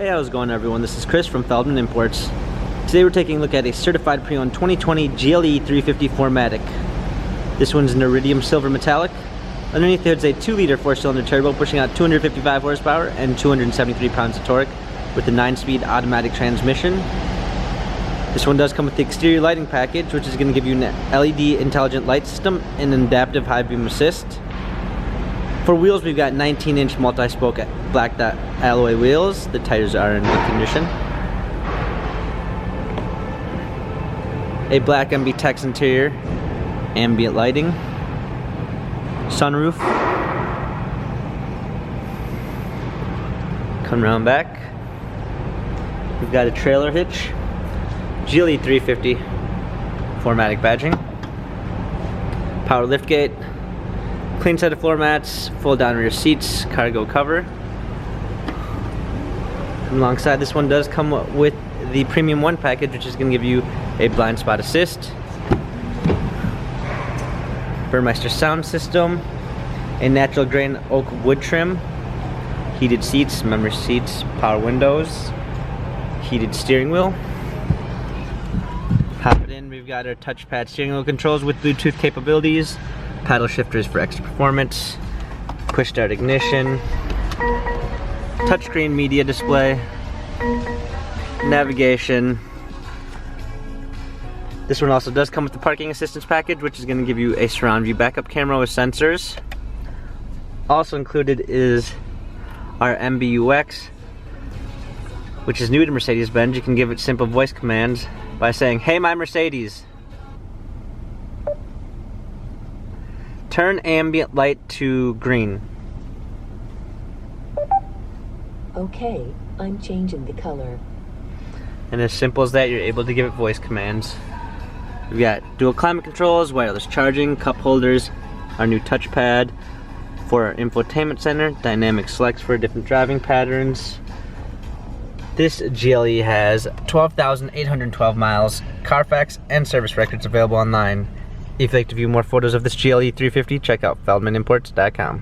Hey, how's it going everyone? This is Chris from Feldmann Imports. Today we're taking a look at a certified pre-owned 2020 GLE 350 4MATIC. This one's an iridium silver metallic. Underneath the hood's a 2-liter 4-cylinder turbo pushing out 255 horsepower and 273 pounds of torque with a 9-speed automatic transmission. This one does come with the exterior lighting package, which is going to give you an LED intelligent light system and an adaptive high beam assist. For wheels, we've got 19-inch multi-spoke black dot alloy wheels. The tires are in good condition. A black MB Tex interior, ambient lighting, sunroof. Come around back. We've got a trailer hitch, GLE 350 4MATIC badging, power liftgate, clean set of floor mats, fold down rear seats, cargo cover. Alongside this one does come with the Premium 1 package, which is going to give you a blind spot assist, Burmeister sound system, a natural grain oak wood trim, heated seats, memory seats, power windows, heated steering wheel. Hop it in, we've got our touchpad steering wheel controls with Bluetooth capabilities, paddle shifters for extra performance, push start ignition, touchscreen media display, navigation. This one also does come with the parking assistance package, which is going to give you a surround view backup camera with sensors. Also included is our MBUX, which is new to Mercedes-Benz. You can give it simple voice commands by saying, "Hey, my Mercedes, turn ambient light to green." Okay, I'm changing the color. And as simple as that, you're able to give it voice commands. We've got dual climate controls, wireless charging, cup holders, our new touchpad for our infotainment center, dynamic selects for different driving patterns. This GLE has 12,812 miles, Carfax and service records available online. If you'd like to view more photos of this GLE 350, check out feldmanimports.com.